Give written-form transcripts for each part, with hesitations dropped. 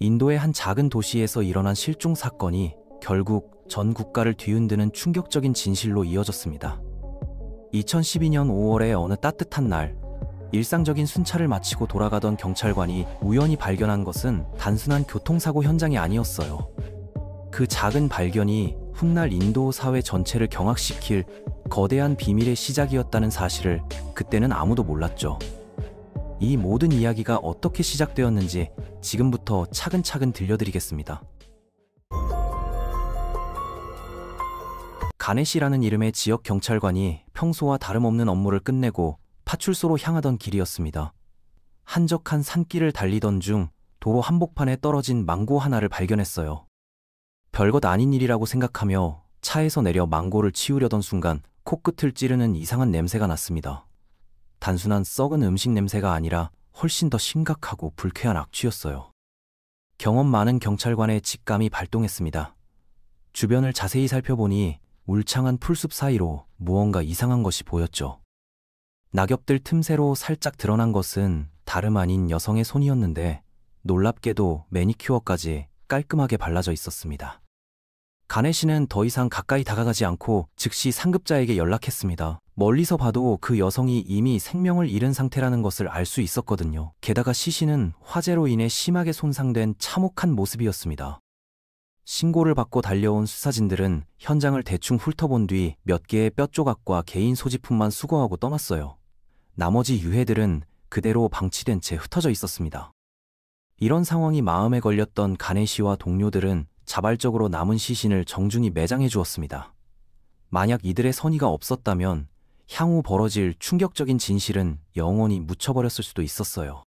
인도의 한 작은 도시에서 일어난 실종 사건이 결국 전 국가를 뒤흔드는 충격적인 진실로 이어졌습니다. 2012년 5월의 어느 따뜻한 날, 일상적인 순찰을 마치고 돌아가던 경찰관이 우연히 발견한 것은 단순한 교통사고 현장이 아니었어요. 그 작은 발견이 훗날 인도 사회 전체를 경악시킬 거대한 비밀의 시작이었다는 사실을 그때는 아무도 몰랐죠. 이 모든 이야기가 어떻게 시작되었는지 지금부터 차근차근 들려드리겠습니다. 가네시라는 이름의 지역 경찰관이 평소와 다름없는 업무를 끝내고 파출소로 향하던 길이었습니다. 한적한 산길을 달리던 중 도로 한복판에 떨어진 망고 하나를 발견했어요. 별것 아닌 일이라고 생각하며 차에서 내려 망고를 치우려던 순간 코끝을 찌르는 이상한 냄새가 났습니다. 단순한 썩은 음식 냄새가 아니라 훨씬 더 심각하고 불쾌한 악취였어요. 경험 많은 경찰관의 직감이 발동했습니다. 주변을 자세히 살펴보니 울창한 풀숲 사이로 무언가 이상한 것이 보였죠. 낙엽들 틈새로 살짝 드러난 것은 다름 아닌 여성의 손이었는데 놀랍게도 매니큐어까지 깔끔하게 발라져 있었습니다. 가네시는 더 이상 가까이 다가가지 않고 즉시 상급자에게 연락했습니다. 멀리서 봐도 그 여성이 이미 생명을 잃은 상태라는 것을 알 수 있었거든요. 게다가 시신은 화재로 인해 심하게 손상된 참혹한 모습이었습니다. 신고를 받고 달려온 수사진들은 현장을 대충 훑어본 뒤 몇 개의 뼈 조각과 개인 소지품만 수거하고 떠났어요. 나머지 유해들은 그대로 방치된 채 흩어져 있었습니다. 이런 상황이 마음에 걸렸던 가네시와 동료들은 자발적으로 남은 시신을 정중히 매장해 주었습니다. 만약 이들의 선의가 없었다면 향후 벌어질 충격적인 진실은 영원히 묻혀버렸을 수도 있었어요.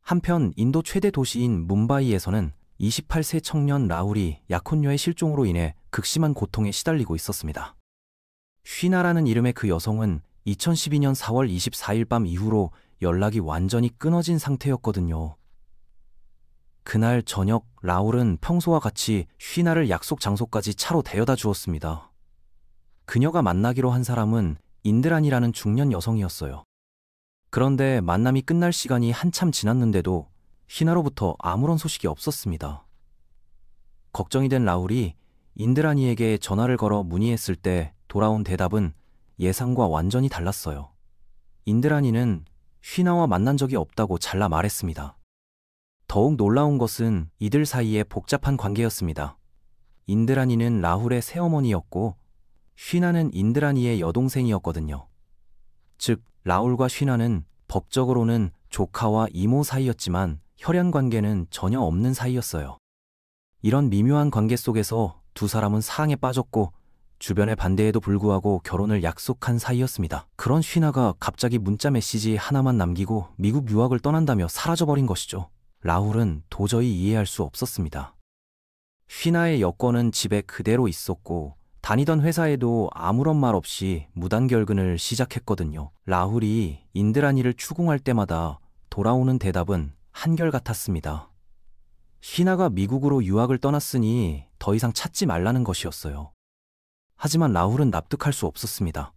한편 인도 최대 도시인 뭄바이에서는 28세 청년 라울이 약혼녀의 실종으로 인해 극심한 고통에 시달리고 있었습니다. 쉬나라는 이름의 그 여성은 2012년 4월 24일 밤 이후로 연락이 완전히 끊어진 상태였거든요. 그날 저녁 라울은 평소와 같이 쉬나를 약속 장소까지 차로 데려다 주었습니다. 그녀가 만나기로 한 사람은 인드란이라는 중년 여성이었어요. 그런데 만남이 끝날 시간이 한참 지났는데도 쉬나로부터 아무런 소식이 없었습니다. 걱정이 된 라울이 인드라니에게 전화를 걸어 문의했을 때 돌아온 대답은 예상과 완전히 달랐어요. 인드라니는 쉬나와 만난 적이 없다고 잘라 말했습니다. 더욱 놀라운 것은 이들 사이에 복잡한 관계였습니다. 인드라니는 라훌의 새어머니였고 쉬나는 인드라니의 여동생이었거든요. 즉 라울과 쉬나는 법적으로는 조카와 이모 사이였지만 혈연 관계는 전혀 없는 사이였어요. 이런 미묘한 관계 속에서 두 사람은 사랑에 빠졌고 주변의 반대에도 불구하고 결혼을 약속한 사이였습니다. 그런 쉬나가 갑자기 문자 메시지 하나만 남기고 미국 유학을 떠난다며 사라져버린 것이죠. 라울은 도저히 이해할 수 없었습니다. 쉬나의 여권은 집에 그대로 있었고 다니던 회사에도 아무런 말 없이 무단결근을 시작했거든요. 라울이 인드라니를 추궁할 때마다 돌아오는 대답은 한결같았습니다. 쉬나가 미국으로 유학을 떠났으니 더 이상 찾지 말라는 것이었어요. 하지만 라울은 납득할 수 없었습니다.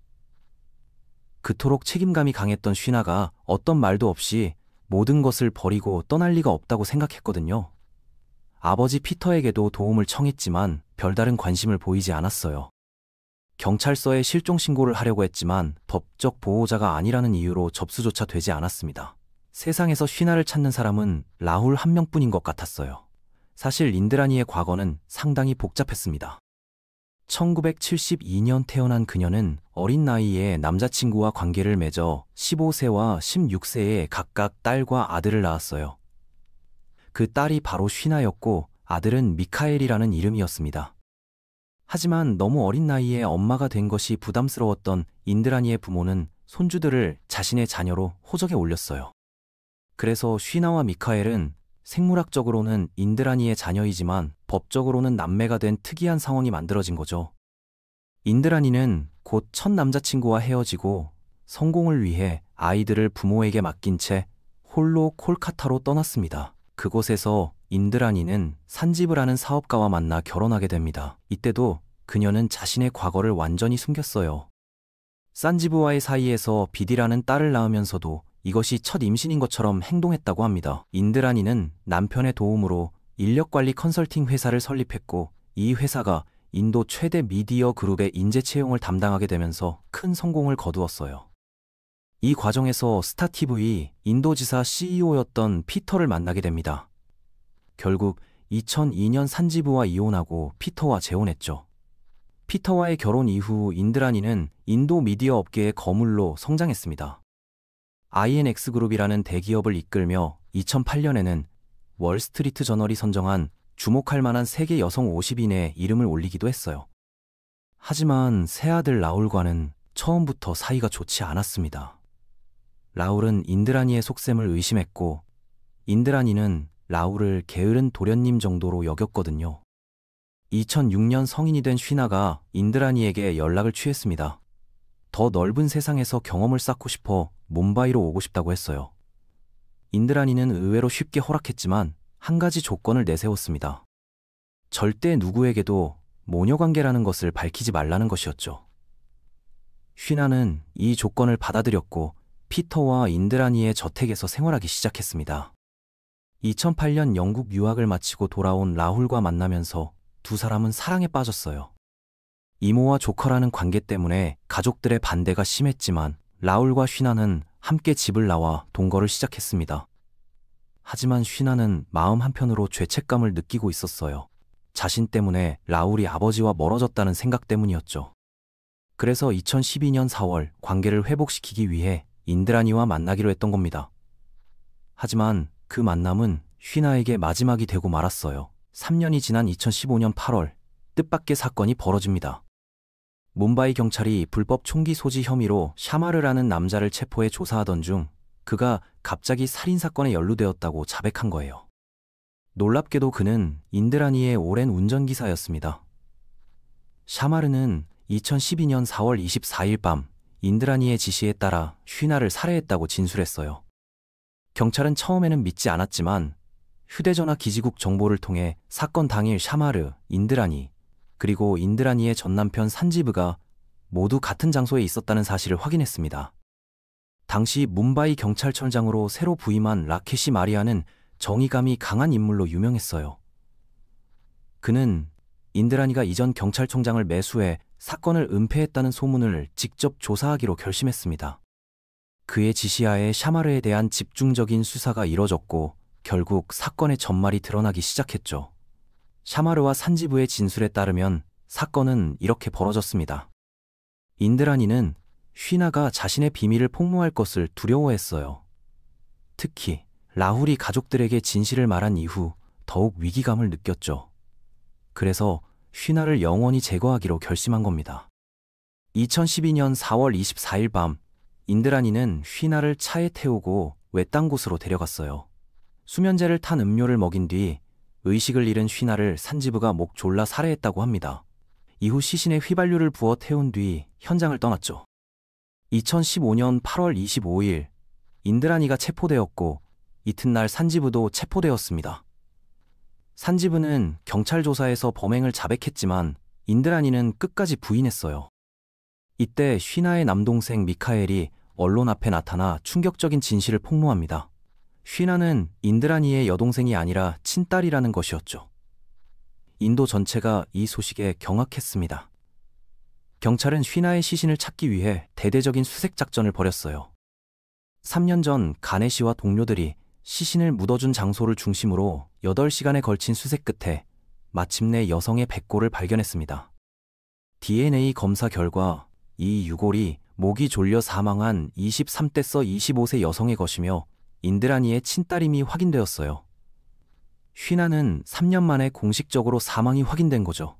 그토록 책임감이 강했던 쉬나가 어떤 말도 없이 모든 것을 버리고 떠날 리가 없다고 생각했거든요. 아버지 피터에게도 도움을 청했지만 별다른 관심을 보이지 않았어요. 경찰서에 실종 신고를 하려고 했지만 법적 보호자가 아니라는 이유로 접수조차 되지 않았습니다. 세상에서 쉬나를 찾는 사람은 라훌 한 명뿐인 것 같았어요. 사실 인드라니의 과거는 상당히 복잡했습니다. 1972년 태어난 그녀는 어린 나이에 남자친구와 관계를 맺어 15세와 16세에 각각 딸과 아들을 낳았어요. 그 딸이 바로 쉬나였고 아들은 미카엘이라는 이름이었습니다. 하지만 너무 어린 나이에 엄마가 된 것이 부담스러웠던 인드라니의 부모는 손주들을 자신의 자녀로 호적에 올렸어요. 그래서 쉬나와 미카엘은 생물학적으로는 인드라니의 자녀이지만 법적으로는 남매가 된 특이한 상황이 만들어진 거죠. 인드라니는 곧 첫 남자친구와 헤어지고 성공을 위해 아이들을 부모에게 맡긴 채 홀로 콜카타로 떠났습니다. 그곳에서 인드라니는 산지브라는 사업가와 만나 결혼하게 됩니다. 이때도 그녀는 자신의 과거를 완전히 숨겼어요. 산지브와의 사이에서 비디라는 딸을 낳으면서도 이것이 첫 임신인 것처럼 행동했다고 합니다. 인드라니는 남편의 도움으로 인력관리 컨설팅 회사를 설립했고 이 회사가 인도 최대 미디어 그룹의 인재 채용을 담당하게 되면서 큰 성공을 거두었어요. 이 과정에서 스타TV 인도지사 CEO였던 피터를 만나게 됩니다. 결국 2002년 산지부와 이혼하고 피터와 재혼했죠. 피터와의 결혼 이후 인드라니는 인도 미디어 업계의 거물로 성장했습니다. INX그룹이라는 대기업을 이끌며 2008년에는 월스트리트 저널이 선정한 주목할 만한 세계 여성 50인에 이름을 올리기도 했어요. 하지만 새아들 라울과는 처음부터 사이가 좋지 않았습니다. 라울은 인드라니의 속셈을 의심했고 인드라니는 라울을 게으른 도련님 정도로 여겼거든요. 2006년 성인이 된 쉬나가 인드라니에게 연락을 취했습니다. 더 넓은 세상에서 경험을 쌓고 싶어 뭄바이로 오고 싶다고 했어요. 인드라니는 의외로 쉽게 허락했지만 한 가지 조건을 내세웠습니다. 절대 누구에게도 모녀관계라는 것을 밝히지 말라는 것이었죠. 쉬나는 이 조건을 받아들였고 피터와 인드라니의 저택에서 생활하기 시작했습니다. 2008년 영국 유학을 마치고 돌아온 라훌과 만나면서 두 사람은 사랑에 빠졌어요. 이모와 조커라는 관계 때문에 가족들의 반대가 심했지만 라울과 쉬나는 함께 집을 나와 동거를 시작했습니다. 하지만 쉬나는 마음 한편으로 죄책감을 느끼고 있었어요. 자신 때문에 라울이 아버지와 멀어졌다는 생각 때문이었죠. 그래서 2012년 4월 관계를 회복시키기 위해 인드라니와 만나기로 했던 겁니다. 하지만 그 만남은 쉬나에게 마지막이 되고 말았어요. 3년이 지난 2015년 8월 뜻밖의 사건이 벌어집니다. 뭄바이 경찰이 불법 총기 소지 혐의로 샤마르라는 남자를 체포해 조사하던 중 그가 갑자기 살인사건에 연루되었다고 자백한 거예요. 놀랍게도 그는 인드라니의 오랜 운전기사였습니다. 샤마르는 2012년 4월 24일 밤 인드라니의 지시에 따라 쉬나를 살해했다고 진술했어요. 경찰은 처음에는 믿지 않았지만 휴대전화 기지국 정보를 통해 사건 당일 샤마르, 인드라니, 그리고 인드라니의 전남편 산지브가 모두 같은 장소에 있었다는 사실을 확인했습니다. 당시 뭄바이 경찰청장으로 새로 부임한 라케시 마리아는 정의감이 강한 인물로 유명했어요. 그는 인드라니가 이전 경찰청장을 매수해 사건을 은폐했다는 소문을 직접 조사하기로 결심했습니다. 그의 지시하에 샤마르에 대한 집중적인 수사가 이뤄졌고 결국 사건의 전말이 드러나기 시작했죠. 샤마르와 산지부의 진술에 따르면 사건은 이렇게 벌어졌습니다. 인드라니는 쉬나가 자신의 비밀을 폭로할 것을 두려워했어요. 특히 라훌이 가족들에게 진실을 말한 이후 더욱 위기감을 느꼈죠. 그래서 쉬나를 영원히 제거하기로 결심한 겁니다. 2012년 4월 24일 밤 인드라니는 쉬나를 차에 태우고 외딴 곳으로 데려갔어요. 수면제를 탄 음료를 먹인 뒤 의식을 잃은 쉬나를 산지부가 목 졸라 살해했다고 합니다. 이후 시신에 휘발유를 부어 태운 뒤 현장을 떠났죠. 2015년 8월 25일 인드라니가 체포되었고 이튿날 산지부도 체포되었습니다. 산지부는 경찰 조사에서 범행을 자백했지만 인드라니는 끝까지 부인했어요. 이때 쉬나의 남동생 미카엘이 언론 앞에 나타나 충격적인 진실을 폭로합니다. 쉬나는 인드라니의 여동생이 아니라 친딸이라는 것이었죠. 인도 전체가 이 소식에 경악했습니다. 경찰은 쉬나의 시신을 찾기 위해 대대적인 수색 작전을 벌였어요. 3년 전 가네시와 동료들이 시신을 묻어준 장소를 중심으로 8시간에 걸친 수색 끝에 마침내 여성의 백골을 발견했습니다. DNA 검사 결과 이 유골이 목이 졸려 사망한 23대서 25세 여성의 것이며 인드라니의 친딸임이 확인되었어요. 쉬나는 3년 만에 공식적으로 사망이 확인된 거죠.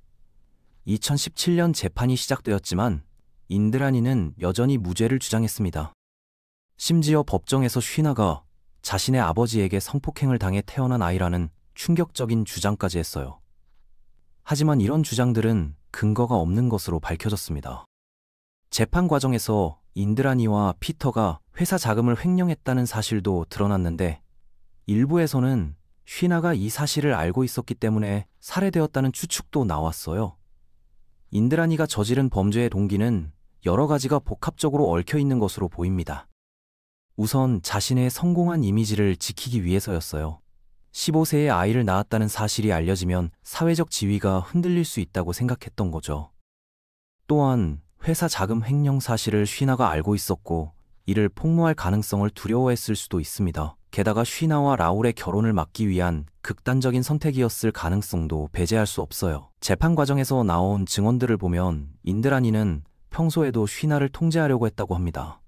2017년 재판이 시작되었지만 인드라니는 여전히 무죄를 주장했습니다. 심지어 법정에서 쉬나가 자신의 아버지에게 성폭행을 당해 태어난 아이라는 충격적인 주장까지 했어요. 하지만 이런 주장들은 근거가 없는 것으로 밝혀졌습니다. 재판 과정에서 인드라니와 피터가 회사 자금을 횡령했다는 사실도 드러났는데 일부에서는 쉬나가 이 사실을 알고 있었기 때문에 살해되었다는 추측도 나왔어요. 인드라니가 저지른 범죄의 동기는 여러 가지가 복합적으로 얽혀 있는 것으로 보입니다. 우선 자신의 성공한 이미지를 지키기 위해서였어요. 15세에 아이를 낳았다는 사실이 알려지면 사회적 지위가 흔들릴 수 있다고 생각했던 거죠. 또한 회사 자금 횡령 사실을 쉬나가 알고 있었고 이를 폭로할 가능성을 두려워했을 수도 있습니다. 게다가 쉬나와 라울의 결혼을 막기 위한 극단적인 선택이었을 가능성도 배제할 수 없어요. 재판 과정에서 나온 증언들을 보면 인드라니는 평소에도 쉬나를 통제하려고 했다고 합니다.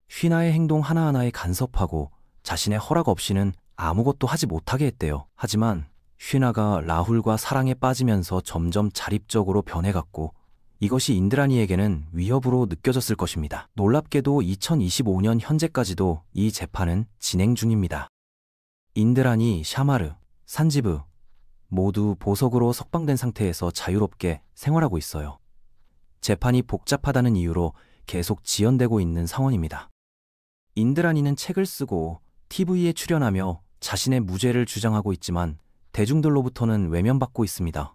쉬나의 행동 하나하나에 간섭하고 자신의 허락 없이는 아무것도 하지 못하게 했대요. 하지만 쉬나가 라훌과 사랑에 빠지면서 점점 자립적으로 변해갔고 이것이 인드라니에게는 위협으로 느껴졌을 것입니다. 놀랍게도 2025년 현재까지도 이 재판은 진행 중입니다. 인드라니, 샤마르, 산지브 모두 보석으로 석방된 상태에서 자유롭게 생활하고 있어요. 재판이 복잡하다는 이유로 계속 지연되고 있는 상황입니다. 인드라니는 책을 쓰고 TV에 출연하며 자신의 무죄를 주장하고 있지만 대중들로부터는 외면받고 있습니다.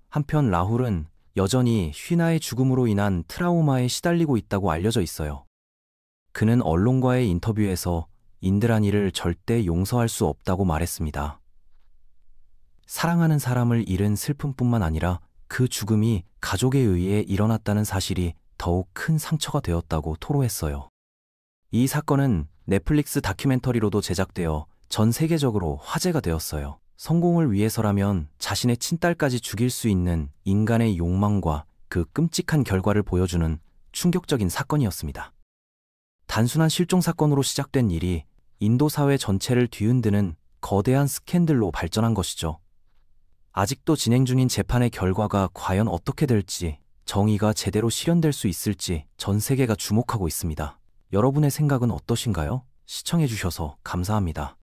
한편 라훌은 여전히 쉬나의 죽음으로 인한 트라우마에 시달리고 있다고 알려져 있어요. 그는 언론과의 인터뷰에서 인드라니를 절대 용서할 수 없다고 말했습니다. 사랑하는 사람을 잃은 슬픔뿐만 아니라 그 죽음이 가족에 의해 일어났다는 사실이 더욱 큰 상처가 되었다고 토로했어요. 이 사건은 넷플릭스 다큐멘터리로도 제작되어 전 세계적으로 화제가 되었어요. 성공을 위해서라면 자신의 친딸까지 죽일 수 있는 인간의 욕망과 그 끔찍한 결과를 보여주는 충격적인 사건이었습니다. 단순한 실종 사건으로 시작된 일이 인도 사회 전체를 뒤흔드는 거대한 스캔들로 발전한 것이죠. 아직도 진행 중인 재판의 결과가 과연 어떻게 될지, 정의가 제대로 실현될 수 있을지 전 세계가 주목하고 있습니다. 여러분의 생각은 어떠신가요? 시청해주셔서 감사합니다.